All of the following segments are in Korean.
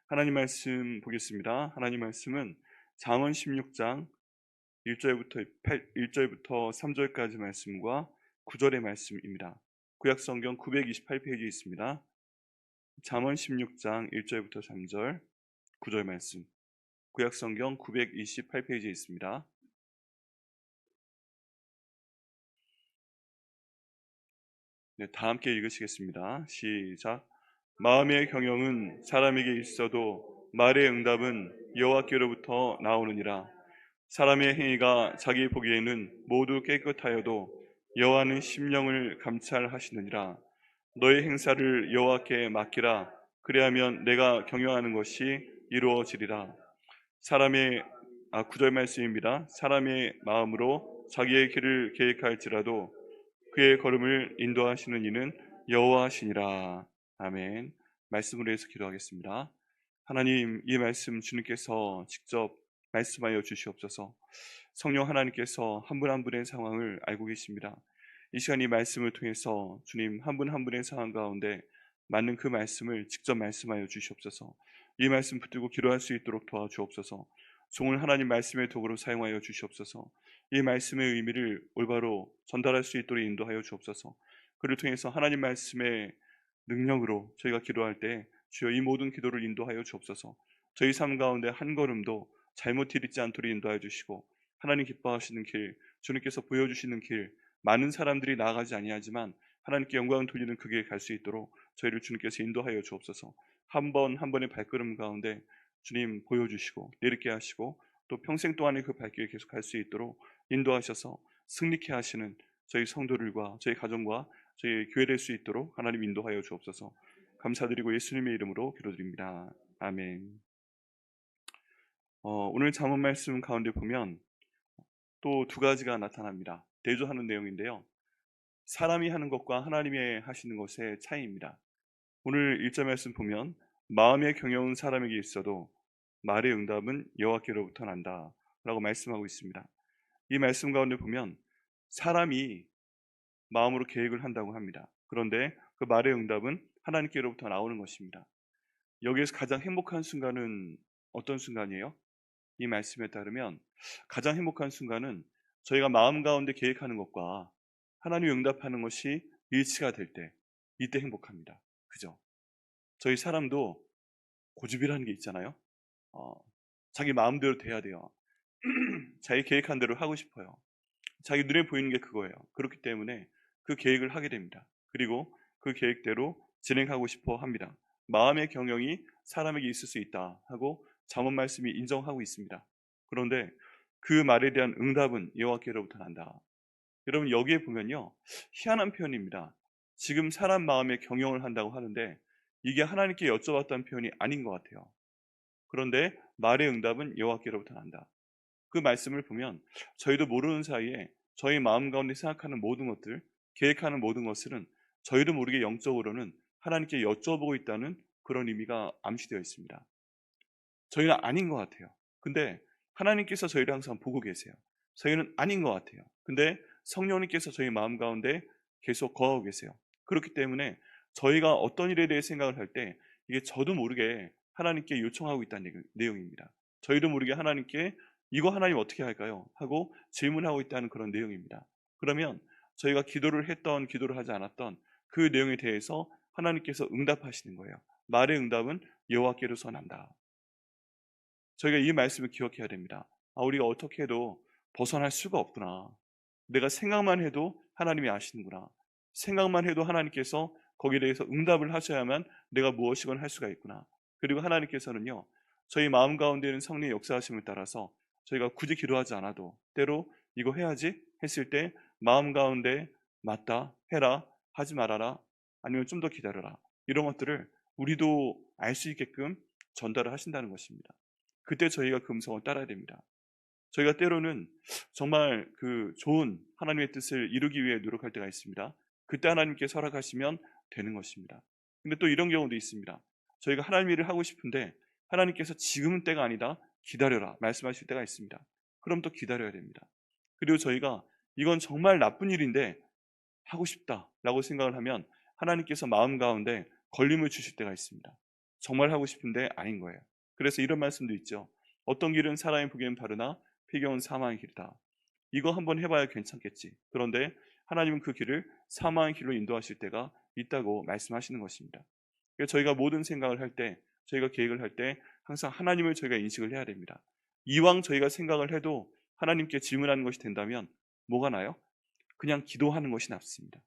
하나님 말씀 보겠습니다. 하나님 말씀은 잠언 16장 1절부터 3절까지 말씀과 9절의 말씀입니다. 구약 성경 928페이지에 있습니다. 잠언 16장 1절부터 3절, 9절 말씀. 구약 성경 928페이지에 있습니다. 네, 다 함께 읽으시겠습니다. 시작. 마음의 경영은 사람에게 있어도 말의 응답은 여호와께로부터 나오느니라. 사람의 행위가 자기 보기에는 모두 깨끗하여도 여호와는 심령을 감찰하시느니라. 너의 행사를 여호와께 맡기라. 그리하면 내가 경영하는 것이 이루어지리라. 사람의 9절 말씀입니다. 사람의 마음으로 자기의 길을 계획할지라도 그의 걸음을 인도하시는 이는 여호와시니라. 아멘. 말씀으로 해서 기도하겠습니다. 하나님, 이 말씀 주님께서 직접 말씀하여 주시옵소서. 성령 하나님께서 한 분 한 분의 상황을 알고 계십니다. 이 시간 이 말씀을 통해서 주님 한 분 한 분의 상황 가운데 맞는 그 말씀을 직접 말씀하여 주시옵소서. 이 말씀 붙들고 기도할 수 있도록 도와주옵소서. 종을 하나님 말씀의 도구로 사용하여 주시옵소서. 이 말씀의 의미를 올바로 전달할 수 있도록 인도하여 주옵소서. 그를 통해서 하나님 말씀의 능력으로 저희가 기도할 때 주여 이 모든 기도를 인도하여 주옵소서. 저희 삶 가운데 한 걸음도 잘못 디디지 않도록 인도하여 주시고 하나님 기뻐하시는 길, 주님께서 보여주시는 길, 많은 사람들이 나아가지 아니하지만 하나님께 영광을 돌리는 그 길 갈 수 있도록 저희를 주님께서 인도하여 주옵소서. 한 번 한 번의 발걸음 가운데 주님 보여주시고 내리게 하시고 또 평생 동안의 그 발길을 계속 갈 수 있도록 인도하셔서 승리케 하시는 저희 성도들과 저희 가정과 저희 교회 될 수 있도록 하나님 인도하여 주옵소서. 감사드리고 예수님의 이름으로 기도드립니다. 아멘. 오늘 잠언 말씀 가운데 보면 또 두 가지가 나타납니다. 대조하는 내용인데요. 사람이 하는 것과 하나님이 하시는 것의 차이입니다. 오늘 1절 말씀 보면 마음의 경영은 사람에게 있어도 말의 응답은 여호와께로부터 난다 라고 말씀하고 있습니다. 이 말씀 가운데 보면 사람이 마음으로 계획을 한다고 합니다. 그런데 그 말의 응답은 하나님께로부터 나오는 것입니다. 여기에서 가장 행복한 순간은 어떤 순간이에요? 이 말씀에 따르면 가장 행복한 순간은 저희가 마음 가운데 계획하는 것과 하나님이 응답하는 것이 일치가 될 때, 이때 행복합니다. 그죠? 저희 사람도 고집이라는 게 있잖아요. 어, 자기 마음대로 돼야 돼요. 자기 계획한 대로 하고 싶어요. 자기 눈에 보이는 게 그거예요. 그렇기 때문에 그 계획을 하게 됩니다. 그리고 그 계획대로 진행하고 싶어 합니다. 마음의 경영이 사람에게 있을 수 있다 하고 잠언 말씀이 인정하고 있습니다. 그런데 그 말에 대한 응답은 여호와께로부터 난다. 여러분 여기에 보면요, 희한한 표현입니다. 지금 사람 마음의 경영을 한다고 하는데 이게 하나님께 여쭤봤다는 표현이 아닌 것 같아요. 그런데 말의 응답은 여호와께로부터 난다. 그 말씀을 보면 저희도 모르는 사이에 저희 마음 가운데 생각하는 모든 것들, 계획하는 모든 것들은 저희도 모르게 영적으로는 하나님께 여쭤보고 있다는 그런 의미가 암시되어 있습니다. 저희는 아닌 것 같아요. 근데 하나님께서 저희를 항상 보고 계세요. 저희는 아닌 것 같아요. 근데 성령님께서 저희 마음 가운데 계속 거하고 계세요. 그렇기 때문에 저희가 어떤 일에 대해 생각을 할 때 이게 저도 모르게 하나님께 요청하고 있다는 내용입니다. 저희도 모르게 하나님께 이거 하나님 어떻게 할까요? 하고 질문하고 있다는 그런 내용입니다. 그러면 저희가 기도를 했던 기도를 하지 않았던 그 내용에 대해서 하나님께서 응답하시는 거예요. 말의 응답은 여호와께로서 난다. 저희가 이 말씀을 기억해야 됩니다. 우리가 어떻게 해도 벗어날 수가 없구나. 내가 생각만 해도 하나님이 아시는구나. 생각만 해도 하나님께서 거기에 대해서 응답을 하셔야만 내가 무엇이건 할 수가 있구나. 그리고 하나님께서는요, 저희 마음 가운데 있는 성령의 역사하심을 따라서 저희가 굳이 기도하지 않아도 때로 이거 해야지 했을 때 마음 가운데 맞다, 해라, 하지 말아라, 아니면 좀 더 기다려라, 이런 것들을 우리도 알 수 있게끔 전달을 하신다는 것입니다. 그때 저희가 그 음성을 따라야 됩니다. 저희가 때로는 정말 그 좋은 하나님의 뜻을 이루기 위해 노력할 때가 있습니다. 그때 하나님께 설악하시면 되는 것입니다. 근데 또 이런 경우도 있습니다. 저희가 하나님 일을 하고 싶은데 하나님께서 지금은 때가 아니다, 기다려라 말씀하실 때가 있습니다. 그럼 또 기다려야 됩니다. 그리고 저희가 이건 정말 나쁜 일인데 하고 싶다라고 생각을 하면 하나님께서 마음 가운데 걸림을 주실 때가 있습니다. 정말 하고 싶은데 아닌 거예요. 그래서 이런 말씀도 있죠. 어떤 길은 사람이 보기엔 바르나 피경은 사망의 길이다. 이거 한번 해봐야 괜찮겠지. 그런데 하나님은 그 길을 사망의 길로 인도하실 때가 있다고 말씀하시는 것입니다. 그래서 저희가 모든 생각을 할 때, 저희가 계획을 할 때 항상 하나님을 저희가 인식을 해야 됩니다. 이왕 저희가 생각을 해도 하나님께 질문하는 것이 된다면 뭐가 나요? 그냥 기도하는 것이 낫습니다.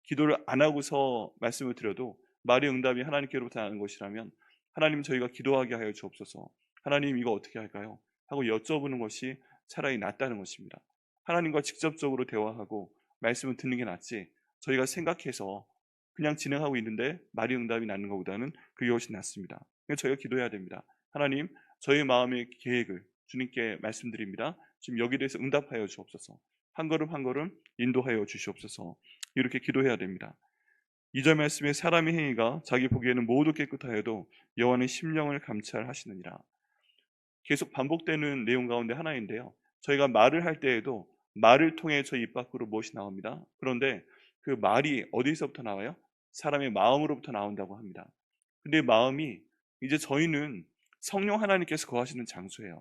기도를 안 하고서 말씀을 드려도 말의 응답이 하나님께로부터 나는 것이라면 하나님 저희가 기도하게 하여 주옵소서. 하나님 이거 어떻게 할까요? 하고 여쭤보는 것이 차라리 낫다는 것입니다. 하나님과 직접적으로 대화하고 말씀을 듣는 게 낫지 저희가 생각해서 그냥 진행하고 있는데 말의 응답이 나는 것보다는 그게 훨씬 낫습니다. 그래서 저희가 기도해야 됩니다. 하나님 저희 마음의 계획을 주님께 말씀드립니다. 지금 여기에 대해서 응답하여 주옵소서. 한 걸음 한 걸음 인도하여 주시옵소서. 이렇게 기도해야 됩니다. 2절 말씀에 사람의 행위가 자기 보기에는 모두 깨끗하여도 여호와는 심령을 감찰하시느니라. 계속 반복되는 내용 가운데 하나인데요. 저희가 말을 할 때에도 말을 통해 저희 입 밖으로 무엇이 나옵니다. 그런데 그 말이 어디서부터 나와요? 사람의 마음으로부터 나온다고 합니다. 근데 마음이 이제 저희는 성령 하나님께서 거하시는 장소예요.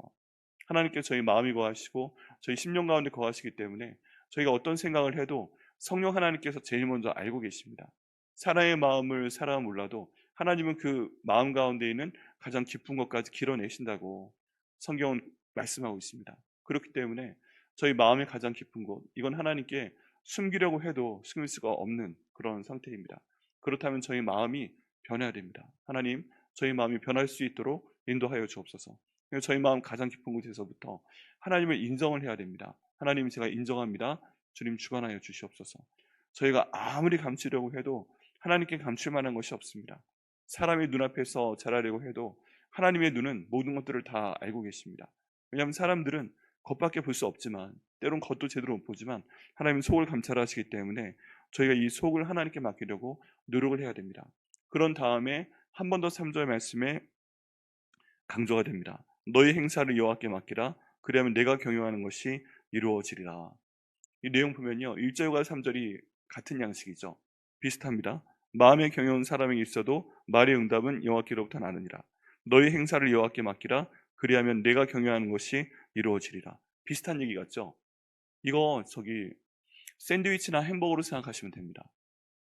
하나님께서 저희 마음이 거하시고 저희 심령 가운데 거하시기 때문에 저희가 어떤 생각을 해도 성령 하나님께서 제일 먼저 알고 계십니다. 사람의 마음을 사람은 몰라도 하나님은 그 마음 가운데 있는 가장 깊은 것까지 길어내신다고 성경은 말씀하고 있습니다. 그렇기 때문에 저희 마음의 가장 깊은 곳, 이건 하나님께 숨기려고 해도 숨길 수가 없는 그런 상태입니다. 그렇다면 저희 마음이 변해야 됩니다. 하나님, 저희 마음이 변할 수 있도록 인도하여 주옵소서. 저희 마음 가장 깊은 곳에서부터 하나님을 인정을 해야 됩니다. 하나님 제가 인정합니다. 주님 주관하여 주시옵소서. 저희가 아무리 감추려고 해도 하나님께 감출 만한 것이 없습니다. 사람의 눈앞에서 잘하려고 해도 하나님의 눈은 모든 것들을 다 알고 계십니다. 왜냐하면 사람들은 겉밖에 볼 수 없지만 때론 겉도 제대로 못 보지만 하나님은 속을 감찰하시기 때문에 저희가 이 속을 하나님께 맡기려고 노력을 해야 됩니다. 그런 다음에 한 번 더 3절 말씀에 강조가 됩니다. 너희 행사를 여호와께 맡기라. 그리하면 내가 경영하는 것이 이루어지리라. 이 내용 보면요, 1절과 3절이 같은 양식이죠. 비슷합니다. 마음에 경영한 사람에게 있어도 말의 응답은 여호와께로부터 나느니라. 너희 행사를 여호와께 맡기라. 그리하면 내가 경영하는 것이 이루어지리라. 비슷한 얘기 같죠? 이거 샌드위치나 햄버거로 생각하시면 됩니다.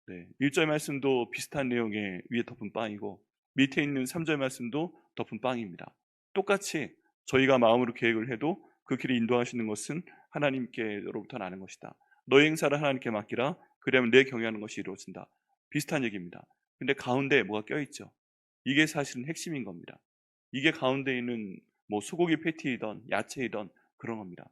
네, 1절 말씀도 비슷한 내용에 위에 덮은 빵이고 밑에 있는 3절 말씀도 덮은 빵입니다. 똑같이 저희가 마음으로 계획을 해도 그 길을 인도하시는 것은 하나님께로부터 나는 것이다. 너의 행사를 하나님께 맡기라. 그러면 내 경영하는 것이 이루어진다. 비슷한 얘기입니다. 근데 가운데에 뭐가 껴있죠. 이게 사실은 핵심인 겁니다. 이게 가운데 있는 뭐 소고기 패티이던 야채이던 그런 겁니다.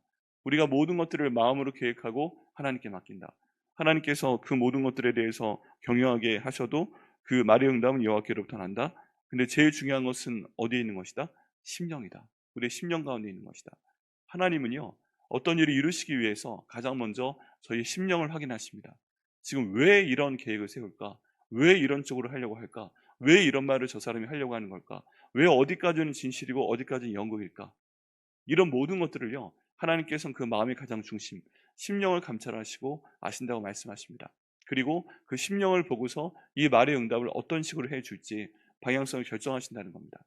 우리가 모든 것들을 마음으로 계획하고 하나님께 맡긴다. 하나님께서 그 모든 것들에 대해서 경영하게 하셔도 그 말의 응답은 여호와께로부터 난다. 근데 제일 중요한 것은 어디에 있는 것이다? 심령이다. 우리의 심령 가운데 있는 것이다. 하나님은요, 어떤 일을 이루시기 위해서 가장 먼저 저희 심령을 확인하십니다. 지금 왜 이런 계획을 세울까? 왜 이런 쪽으로 하려고 할까? 왜 이런 말을 저 사람이 하려고 하는 걸까? 왜 어디까지는 진실이고 어디까지는 연극일까? 이런 모든 것들을요, 하나님께서는 그 마음의 가장 중심, 심령을 감찰하시고 아신다고 말씀하십니다. 그리고 그 심령을 보고서 이 말의 응답을 어떤 식으로 해줄지 방향성을 결정하신다는 겁니다.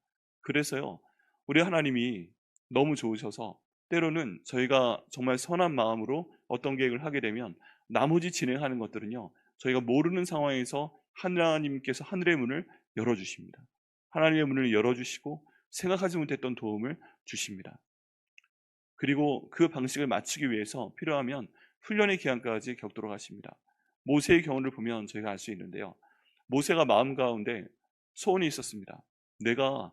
그래서요, 우리 하나님이 너무 좋으셔서 때로는 저희가 정말 선한 마음으로 어떤 계획을 하게 되면 나머지 진행하는 것들은요, 저희가 모르는 상황에서 하나님께서 하늘의 문을 열어주십니다. 하나님의 문을 열어주시고 생각하지 못했던 도움을 주십니다. 그리고 그 방식을 맞추기 위해서 필요하면 훈련의 기간까지 겪도록 하십니다. 모세의 경우를 보면 저희가 알 수 있는데요. 모세가 마음 가운데 소원이 있었습니다. 내가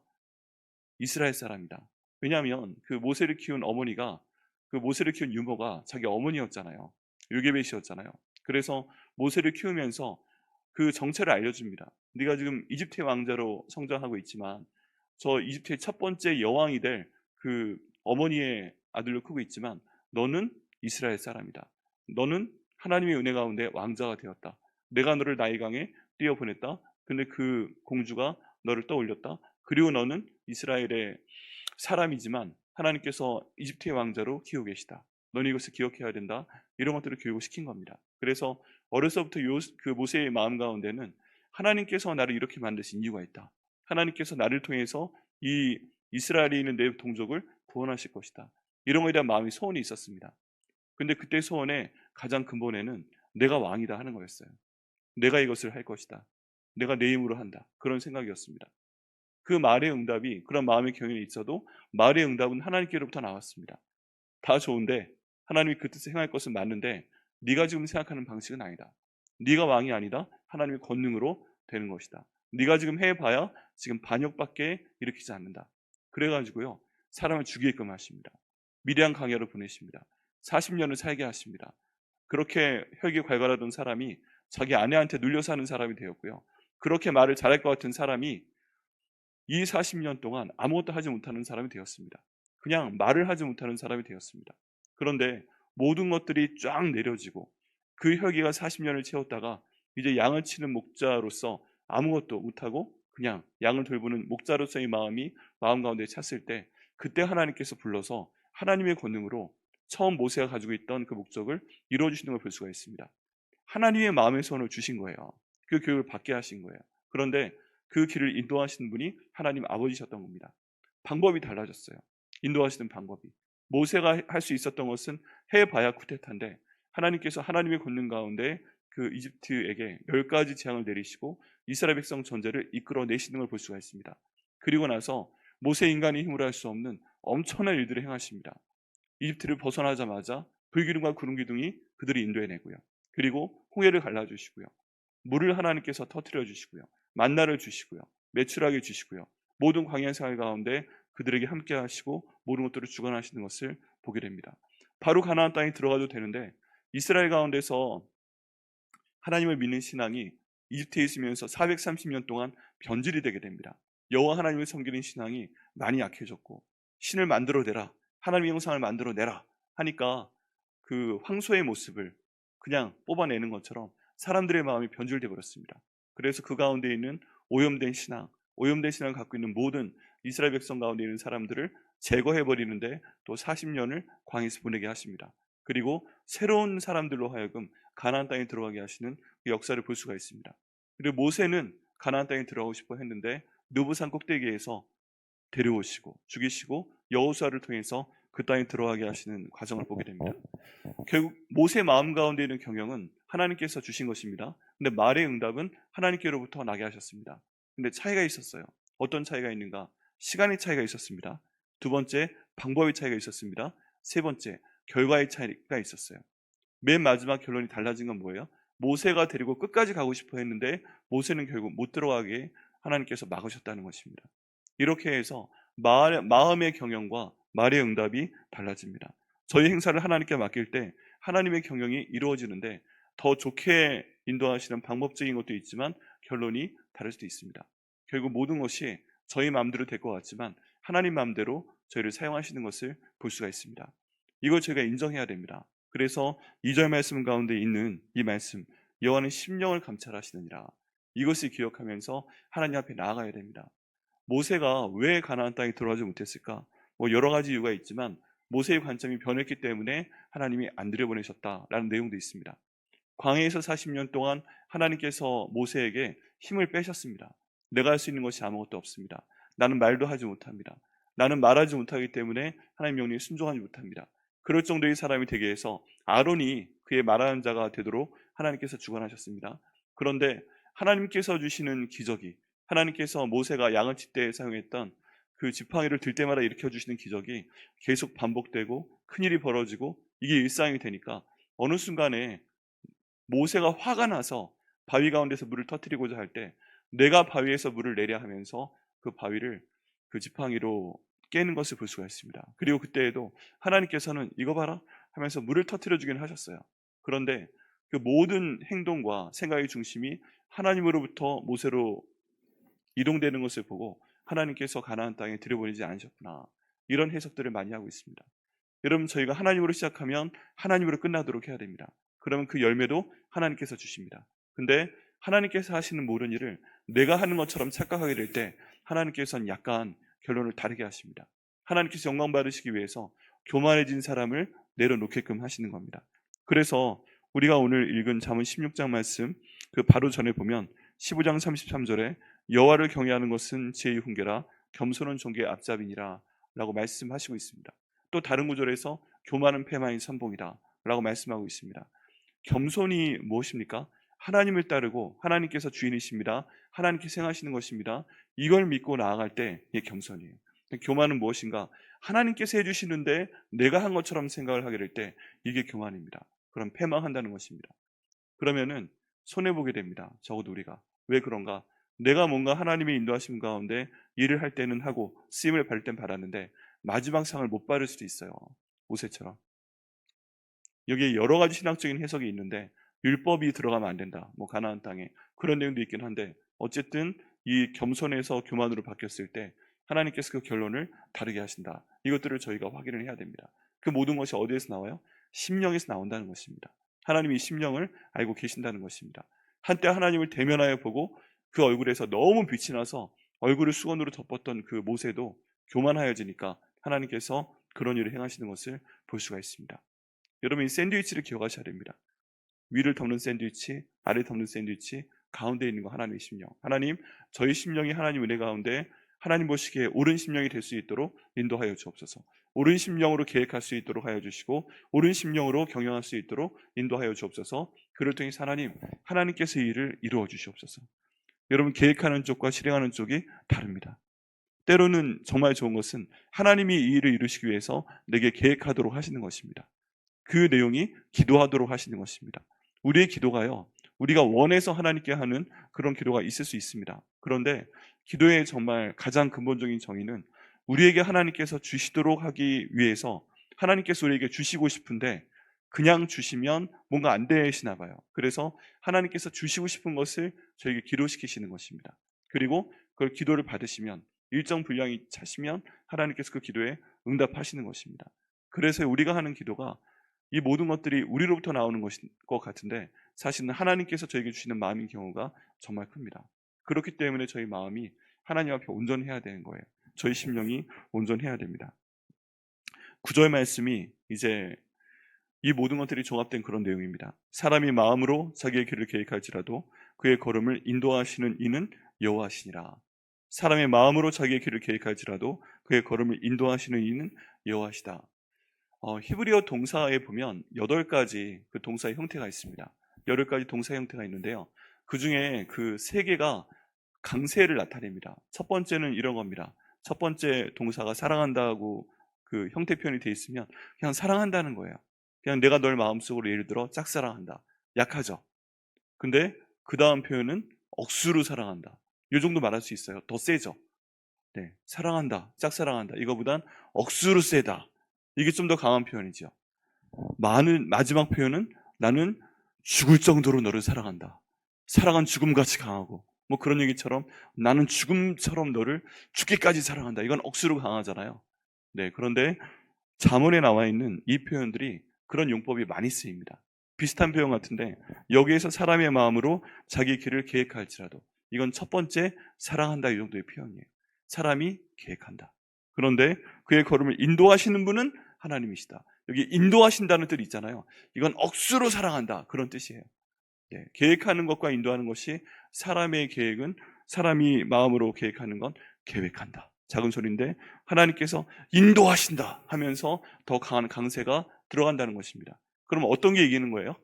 이스라엘 사람이다. 왜냐하면 그 모세를 키운 어머니가, 그 모세를 키운 유모가 자기 어머니였잖아요. 요게벳이었잖아요. 그래서 모세를 키우면서 그 정체를 알려줍니다. 네가 지금 이집트의 왕자로 성장하고 있지만 저 이집트의 첫 번째 여왕이 될 그 어머니의 아들로 크고 있지만 너는 이스라엘 사람이다. 너는 하나님의 은혜 가운데 왕자가 되었다. 내가 너를 나일강에 띄어보냈다. 근데 그 공주가 너를 떠올렸다. 그리고 너는 이스라엘의 사람이지만 하나님께서 이집트의 왕자로 키우고 계시다. 너는 이것을 기억해야 된다. 이런 것들을 교육을 시킨 겁니다. 그래서 어려서부터 그 모세의 마음 가운데는 하나님께서 나를 이렇게 만드신 이유가 있다. 하나님께서 나를 통해서 이 이스라엘에 있는 내 동족을 구원하실 것이다. 이런 거에 대한 마음이 소원이 있었습니다. 근데 그때 소원의 가장 근본에는 내가 왕이다 하는 거였어요. 내가 이것을 할 것이다. 내가 내 힘으로 한다. 그런 생각이었습니다. 그 말의 응답이 그런 마음의 경륜이 있어도 말의 응답은 하나님께로부터 나왔습니다. 다 좋은데 하나님이 그 뜻을 행할 것은 맞는데 네가 지금 생각하는 방식은 아니다. 네가 왕이 아니다. 하나님의 권능으로 되는 것이다. 네가 지금 해봐야 지금 반역밖에 일으키지 않는다. 그래가지고요 사람을 죽이게끔 하십니다. 미리한 강야로 보내십니다. 40년을 살게 하십니다. 그렇게 혈기 괄괄하던 사람이 자기 아내한테 눌려 사는 사람이 되었고요. 그렇게 말을 잘할 것 같은 사람이 이 40년 동안 아무것도 하지 못하는 사람이 되었습니다. 그냥 말을 하지 못하는 사람이 되었습니다. 그런데 모든 것들이 쫙 내려지고 그 혈기가 40년을 채웠다가 이제 양을 치는 목자로서 아무것도 못하고 그냥 양을 돌보는 목자로서의 마음이 마음 가운데 찼을 때 그때 하나님께서 불러서 하나님의 권능으로 처음 모세가 가지고 있던 그 목적을 이루어주시는 걸 볼 수가 있습니다. 하나님의 마음의 소원을 주신 거예요. 그 교육을 받게 하신 거예요. 그런데 그 길을 인도하시는 분이 하나님 아버지셨던 겁니다. 방법이 달라졌어요. 인도하시는 방법이. 모세가 할 수 있었던 것은 해봐야 쿠데타인데 하나님께서 하나님의 권능 가운데 그 이집트에게 10가지 재앙을 내리시고 이스라엘 백성 전제를 이끌어내시는 걸 볼 수가 있습니다. 그리고 나서 모세 인간의 힘으로 할 수 없는 엄청난 일들을 행하십니다. 이집트를 벗어나자마자 불기둥과 구름기둥이 그들을 인도해내고요. 그리고 홍해를 갈라주시고요. 물을 하나님께서 터뜨려 주시고요. 만나를 주시고요. 매출하게 주시고요. 모든 광야 생활 가운데 그들에게 함께 하시고 모든 것들을 주관하시는 것을 보게 됩니다. 바로 가나안 땅에 들어가도 되는데 이스라엘 가운데서 하나님을 믿는 신앙이 이집트에 있으면서 430년 동안 변질이 되게 됩니다. 여호와 하나님을 섬기는 신앙이 많이 약해졌고 신을 만들어내라, 하나님의 형상을 만들어내라 하니까 그 황소의 모습을 그냥 뽑아내는 것처럼 사람들의 마음이 변질되어 버렸습니다. 그래서 그 가운데 있는 오염된 신앙, 오염된 신앙을 갖고 있는 모든 이스라엘 백성 가운데 있는 사람들을 제거해 버리는데 또 40년을 광야에서 보내게 하십니다. 그리고 새로운 사람들로 하여금 가나안 땅에 들어가게 하시는 그 역사를 볼 수가 있습니다. 그리고 모세는 가나안 땅에 들어가고 싶어 했는데 느부산 꼭대기에서 데려오시고 죽이시고 여호수아를 통해서 그 땅에 들어가게 하시는 과정을 보게 됩니다. 결국 모세 마음 가운데 있는 경영은 하나님께서 주신 것입니다. 근데 말의 응답은 하나님께로부터 나게 하셨습니다. 근데 차이가 있었어요. 어떤 차이가 있는가? 시간의 차이가 있었습니다. 두 번째, 방법의 차이가 있었습니다. 세 번째, 결과의 차이가 있었어요. 맨 마지막 결론이 달라진 건 뭐예요? 모세가 데리고 끝까지 가고 싶어 했는데 모세는 결국 못 들어가게 하나님께서 막으셨다는 것입니다. 이렇게 해서 마음의 경영과 말의 응답이 달라집니다. 저희 행사를 하나님께 맡길 때 하나님의 경영이 이루어지는데 더 좋게 인도하시는 방법적인 것도 있지만 결론이 다를 수도 있습니다. 결국 모든 것이 저희 마음대로 될 것 같지만 하나님 마음대로 저희를 사용하시는 것을 볼 수가 있습니다. 이걸 저희가 인정해야 됩니다. 그래서 2절 말씀 가운데 있는 이 말씀, 여호와는 심령을 감찰하시느니라, 이것을 기억하면서 하나님 앞에 나아가야 됩니다. 모세가 왜 가나안 땅에 들어가지 못했을까? 여러 가지 이유가 있지만 모세의 관점이 변했기 때문에 하나님이 안 들여보내셨다라는 내용도 있습니다. 광야에서 40년 동안 하나님께서 모세에게 힘을 빼셨습니다. 내가 할 수 있는 것이 아무것도 없습니다. 나는 말도 하지 못합니다. 나는 말하지 못하기 때문에 하나님 명령에 순종하지 못합니다. 그럴 정도의 사람이 되게 해서 아론이 그의 말하는 자가 되도록 하나님께서 주관하셨습니다. 그런데 하나님께서 주시는 기적이, 하나님께서 모세가 양을 칠 때 사용했던 그 지팡이를 들 때마다 일으켜 주시는 기적이 계속 반복되고 큰일이 벌어지고 이게 일상이 되니까 어느 순간에 모세가 화가 나서 바위 가운데서 물을 터뜨리고자 할 때 내가 바위에서 물을 내려 하면서 그 바위를 그 지팡이로 깨는 것을 볼 수가 있습니다. 그리고 그때에도 하나님께서는 이거 봐라 하면서 물을 터뜨려 주긴 하셨어요. 그런데 그 모든 행동과 생각의 중심이 하나님으로부터 모세로 이동되는 것을 보고 하나님께서 가나안 땅에 들여보내지 않으셨구나, 이런 해석들을 많이 하고 있습니다. 여러분, 저희가 하나님으로 시작하면 하나님으로 끝나도록 해야 됩니다. 그러면 그 열매도 하나님께서 주십니다. 근데 하나님께서 하시는 모든 일을 내가 하는 것처럼 착각하게 될 때 하나님께서는 약간 결론을 다르게 하십니다. 하나님께서 영광 받으시기 위해서 교만해진 사람을 내려놓게끔 하시는 겁니다. 그래서 우리가 오늘 읽은 잠언 16장 말씀 그 바로 전에 보면 15장 33절에 여호와를 경외하는 것은 지혜의 훈계라 겸손은 존귀의 앞잡이니라 라고 말씀하시고 있습니다. 또 다른 구절에서 교만은 패망의 선봉이다 라고 말씀하고 있습니다. 겸손이 무엇입니까? 하나님을 따르고 하나님께서 주인이십니다. 하나님께서 행하시는 것입니다. 이걸 믿고 나아갈 때 이게 겸손이에요. 교만은 무엇인가? 하나님께서 해주시는데 내가 한 것처럼 생각을 하게 될 때 이게 교만입니다. 그럼 패망한다는 것입니다. 그러면은 손해보게 됩니다. 적어도 우리가. 왜 그런가? 내가 뭔가 하나님의 인도하심 가운데 일을 할 때는 하고 쓰임을 받을 땐 받았는데 마지막 상을 못 받을 수도 있어요. 모세처럼. 여기에 여러 가지 신학적인 해석이 있는데 율법이 들어가면 안 된다. 뭐 가나안 땅에 그런 내용도 있긴 한데 어쨌든 이 겸손에서 교만으로 바뀌었을 때 하나님께서 그 결론을 다르게 하신다. 이것들을 저희가 확인을 해야 됩니다. 그 모든 것이 어디에서 나와요? 심령에서 나온다는 것입니다. 하나님이 이 심령을 알고 계신다는 것입니다. 한때 하나님을 대면하여 보고 그 얼굴에서 너무 빛이 나서 얼굴을 수건으로 덮었던 그 모세도 교만하여지니까 하나님께서 그런 일을 행하시는 것을 볼 수가 있습니다. 여러분 이 샌드위치를 기억하셔야 됩니다. 위를 덮는 샌드위치, 아래를 덮는 샌드위치, 가운데 있는 거 하나님의 심령. 하나님, 저희 심령이 하나님 은혜 가운데 하나님 보시기에 옳은 심령이 될 수 있도록 인도하여 주옵소서. 옳은 심령으로 계획할 수 있도록 하여 주시고 옳은 심령으로 경영할 수 있도록 인도하여 주옵소서. 그를 통해 하나님께서 이 일을 이루어 주시옵소서. 여러분 계획하는 쪽과 실행하는 쪽이 다릅니다. 때로는 정말 좋은 것은 하나님이 이 일을 이루시기 위해서 내게 계획하도록 하시는 것입니다. 그 내용이 기도하도록 하시는 것입니다. 우리의 기도가요, 우리가 원해서 하나님께 하는 그런 기도가 있을 수 있습니다. 그런데 기도의 정말 가장 근본적인 정의는 우리에게 하나님께서 주시도록 하기 위해서 하나님께서 우리에게 주시고 싶은데 그냥 주시면 뭔가 안 되시나 봐요. 그래서 하나님께서 주시고 싶은 것을 저에게 기도시키시는 것입니다. 그리고 그걸 기도를 받으시면 일정 분량이 차시면 하나님께서 그 기도에 응답하시는 것입니다. 그래서 우리가 하는 기도가 이 모든 것들이 우리로부터 나오는 것인 것 같은데 사실은 하나님께서 저에게 주시는 마음인 경우가 정말 큽니다. 그렇기 때문에 저희 마음이 하나님 앞에 온전해야 되는 거예요. 저희 심령이 온전해야 됩니다. 9절 말씀이 이제 이 모든 것들이 종합된 그런 내용입니다. 사람이 마음으로 자기의 길을 계획할지라도 그의 걸음을 인도하시는 이는 여호와시니라. 사람의 마음으로 자기의 길을 계획할지라도 그의 걸음을 인도하시는 이는 여호와시다. 히브리어 동사에 보면 8가지 그 동사의 형태가 있습니다. 8가지 동사 형태가 있는데요. 그 중에 그 3개가 강세를 나타냅니다. 첫 번째는 이런 겁니다. 첫 번째 동사가 사랑한다고 그 형태 표현이 되어 있으면 그냥 사랑한다는 거예요. 그냥 내가 널 마음속으로 예를 들어 짝사랑한다. 약하죠. 근데 그 다음 표현은 억수로 사랑한다. 이 정도 말할 수 있어요. 더 세죠. 네, 사랑한다, 짝사랑한다. 이거보단 억수로 세다. 이게 좀 더 강한 표현이죠. 마지막 표현은 나는 죽을 정도로 너를 사랑한다. 사랑은 죽음같이 강하고 뭐 그런 얘기처럼 나는 죽음처럼 너를 죽기까지 사랑한다. 이건 억수로 강하잖아요. 네, 그런데 잠언에 나와 있는 이 표현들이 그런 용법이 많이 쓰입니다. 비슷한 표현 같은데 여기에서 사람의 마음으로 자기 길을 계획할지라도 이건 첫 번째 사랑한다 이 정도의 표현이에요. 사람이 계획한다. 그런데 그의 걸음을 인도하시는 분은 하나님이시다. 여기 인도하신다는 뜻이 있잖아요. 이건 억수로 사랑한다 그런 뜻이에요. 네, 계획하는 것과 인도하는 것이 사람의 계획은 사람이 마음으로 계획하는 건 계획한다. 작은 소리인데 하나님께서 인도하신다 하면서 더 강한 강세가 들어간다는 것입니다. 그럼 어떤 게 이기는 거예요?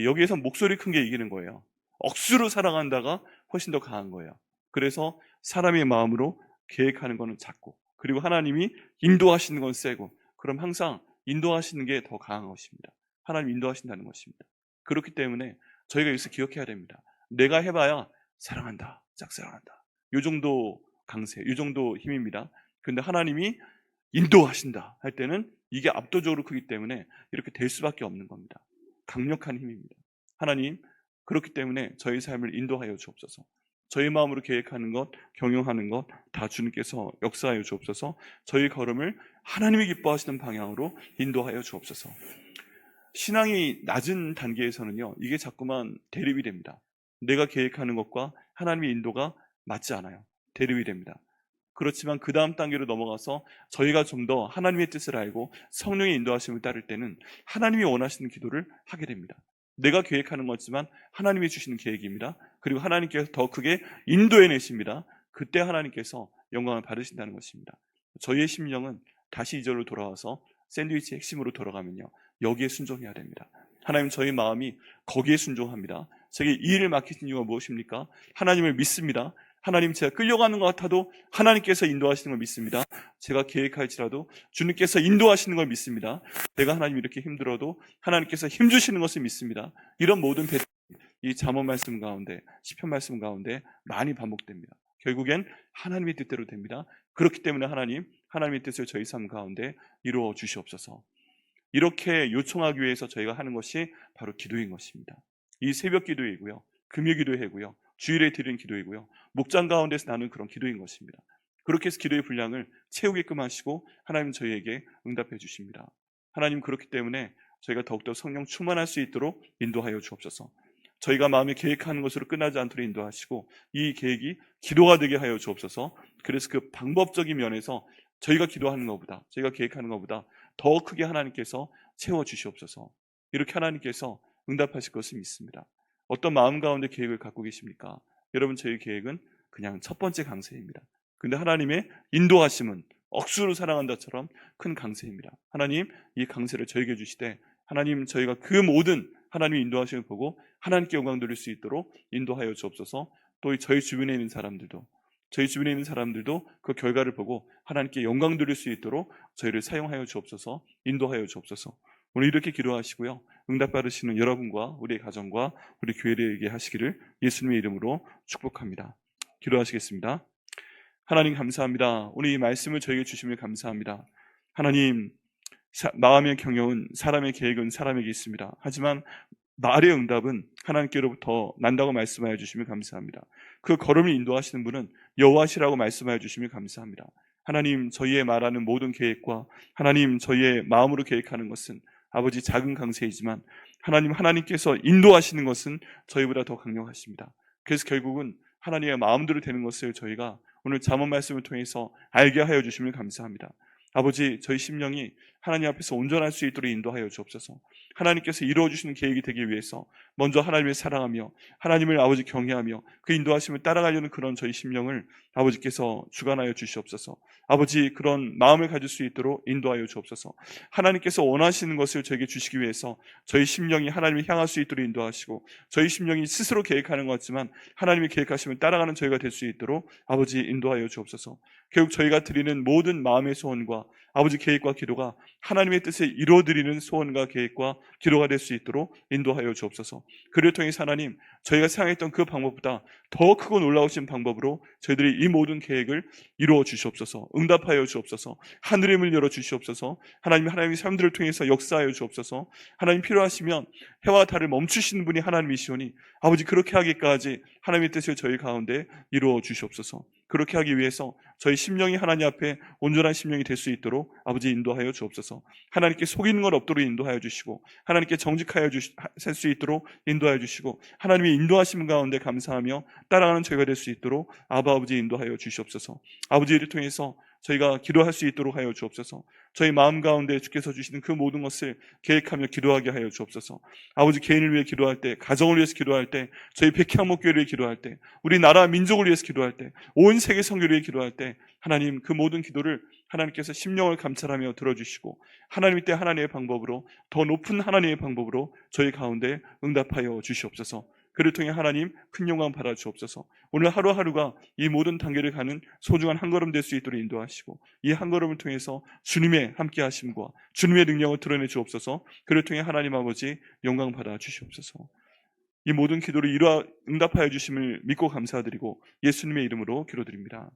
여기에서 목소리 큰 게 이기는 거예요. 억수로 사랑한다가 훨씬 더 강한 거예요. 그래서 사람의 마음으로 계획하는 것은 작고 그리고 하나님이 인도하시는 건 세고 그럼 항상 인도하시는 게 더 강한 것입니다. 하나님 인도하신다는 것입니다. 그렇기 때문에 저희가 여기서 기억해야 됩니다. 내가 해봐야 사랑한다, 짝사랑한다. 이 정도 강세, 이 정도 힘입니다. 근데 하나님이 인도하신다 할 때는 이게 압도적으로 크기 때문에 이렇게 될 수밖에 없는 겁니다. 강력한 힘입니다. 하나님, 그렇기 때문에 저희 삶을 인도하여 주옵소서. 저희 마음으로 계획하는 것, 경영하는 것 다 주님께서 역사하여 주옵소서. 저희 걸음을 하나님이 기뻐하시는 방향으로 인도하여 주옵소서. 신앙이 낮은 단계에서는요, 이게 자꾸만 대립이 됩니다. 내가 계획하는 것과 하나님의 인도가 맞지 않아요. 대립이 됩니다. 그렇지만 그 다음 단계로 넘어가서 저희가 좀 더 하나님의 뜻을 알고 성령의 인도하심을 따를 때는 하나님이 원하시는 기도를 하게 됩니다. 내가 계획하는 거지만 하나님이 주시는 계획입니다. 그리고 하나님께서 더 크게 인도해 내십니다. 그때 하나님께서 영광을 받으신다는 것입니다. 저희의 심령은 다시 이 절로 돌아와서 샌드위치 핵심으로 돌아가면요, 여기에 순종해야 됩니다. 하나님, 저희 마음이 거기에 순종합니다. 제게 이 일을 맡기신 이유가 무엇입니까? 하나님을 믿습니다. 하나님, 제가 끌려가는 것 같아도 하나님께서 인도하시는 걸 믿습니다. 제가 계획할지라도 주님께서 인도하시는 걸 믿습니다. 내가 하나님 이렇게 힘들어도 하나님께서 힘주시는 것을 믿습니다. 이런 모든 이 잠언 말씀 가운데, 시편 말씀 가운데 많이 반복됩니다. 결국엔 하나님의 뜻대로 됩니다. 그렇기 때문에 하나님의 뜻을 저희 삶 가운데 이루어 주시옵소서. 이렇게 요청하기 위해서 저희가 하는 것이 바로 기도인 것입니다. 이 새벽 기도이고요, 금요 기도회고요, 주일에 드리는 기도이고요, 목장 가운데서 나는 그런 기도인 것입니다. 그렇게 해서 기도의 분량을 채우게끔 하시고 하나님 저희에게 응답해 주십니다. 하나님, 그렇기 때문에 저희가 더욱더 성령 충만할 수 있도록 인도하여 주옵소서. 저희가 마음에 계획하는 것으로 끝나지 않도록 인도하시고 이 계획이 기도가 되게 하여 주옵소서. 그래서 그 방법적인 면에서 저희가 기도하는 것보다, 저희가 계획하는 것보다 더 크게 하나님께서 채워주시옵소서. 이렇게 하나님께서 응답하실 것을 믿습니다. 어떤 마음 가운데 계획을 갖고 계십니까? 여러분, 저희 계획은 그냥 첫 번째 강세입니다. 근데 하나님의 인도하심은 억수로 사랑한다처럼 큰 강세입니다. 하나님, 이 강세를 저에게 주시되 하나님, 저희가 그 모든 하나님의 인도하심을 보고 하나님께 영광 돌릴 수 있도록 인도하여 주옵소서. 또 저희 주변에 있는 사람들도 그 결과를 보고 하나님께 영광 돌릴 수 있도록 저희를 사용하여 주옵소서, 인도하여 주옵소서. 오늘 이렇게 기도하시고요, 응답받으시는 여러분과 우리의 가정과 우리 교회에게 하시기를 예수님의 이름으로 축복합니다. 기도하시겠습니다. 하나님, 감사합니다. 오늘 이 말씀을 저에게 주시면 감사합니다. 하나님, 마음의 경영은, 사람의 계획은 사람에게 있습니다. 하지만 말의 응답은 하나님께로부터 난다고 말씀하여 주시면 감사합니다. 그 걸음을 인도하시는 분은 여호와시라고 말씀하여 주시면 감사합니다. 하나님, 저희의 말하는 모든 계획과 하나님, 저희의 마음으로 계획하는 것은 아버지 작은 강세이지만 하나님께서 인도하시는 것은 저희보다 더 강력하십니다. 그래서 결국은 하나님의 마음대로 되는 것을 저희가 오늘 잠언 말씀을 통해서 알게 하여 주시면 감사합니다. 아버지, 저희 심령이 하나님 앞에서 온전할 수 있도록 인도하여 주옵소서. 하나님께서 이루어주시는 계획이 되기 위해서 먼저 하나님을 사랑하며 하나님을 아버지 경외하며 그 인도하심을 따라가려는 그런 저희 심령을 아버지께서 주관하여 주시옵소서. 아버지, 그런 마음을 가질 수 있도록 인도하여 주옵소서. 하나님께서 원하시는 것을 저에게 주시기 위해서 저희 심령이 하나님을 향할 수 있도록 인도하시고, 저희 심령이 스스로 계획하는 것 같지만 하나님의 계획하심을 따라가는 저희가 될 수 있도록 아버지 인도하여 주옵소서. 결국 저희가 드리는 모든 마음의 소원과 아버지 계획과 기도가 하나님의 뜻을 이루어드리는 소원과 계획과 기도가 될 수 있도록 인도하여 주옵소서. 그를 통해서 하나님, 저희가 생각했던 그 방법보다 더 크고 놀라우신 방법으로 저희들이 이 모든 계획을 이루어 주시옵소서. 응답하여 주옵소서. 하늘의 문을 열어 주시옵소서. 하나님의 삶들을 통해서 역사하여 주옵소서. 하나님, 필요하시면 해와 달을 멈추시는 분이 하나님이시오니 아버지, 그렇게 하기까지 하나님의 뜻을 저희 가운데 이루어 주시옵소서. 그렇게 하기 위해서 저희 심령이 하나님 앞에 온전한 심령이 될 수 있도록 아버지 인도하여 주옵소서. 하나님께 속이는 것 없도록 인도하여 주시고, 하나님께 정직하여 살 수 있도록 인도하여 주시고, 하나님의 인도하심 가운데 감사하며 따라가는 저희가 될 수 있도록 아버지 인도하여 주시옵소서. 아버지, 이를 통해서 저희가 기도할 수 있도록 하여 주옵소서. 저희 마음 가운데 주께서 주시는 그 모든 것을 계획하며 기도하게 하여 주옵소서. 아버지, 개인을 위해 기도할 때, 가정을 위해서 기도할 때, 저희 백향목교회를 위해 기도할 때, 우리 나라 민족을 위해서 기도할 때, 온 세계 선교를 위해 기도할 때, 하나님, 그 모든 기도를 하나님께서 심령을 감찰하며 들어주시고, 하나님 때 하나님의 방법으로, 더 높은 하나님의 방법으로 저희 가운데 응답하여 주시옵소서. 그를 통해 하나님 큰 영광 받아 주옵소서. 오늘 하루하루가 이 모든 단계를 가는 소중한 한 걸음 될 수 있도록 인도하시고, 이 한 걸음을 통해서 주님의 함께 하심과 주님의 능력을 드러내 주옵소서. 그를 통해 하나님 아버지 영광 받아 주시옵소서. 이 모든 기도를 응답하여 주심을 믿고 감사드리고 예수님의 이름으로 기도드립니다.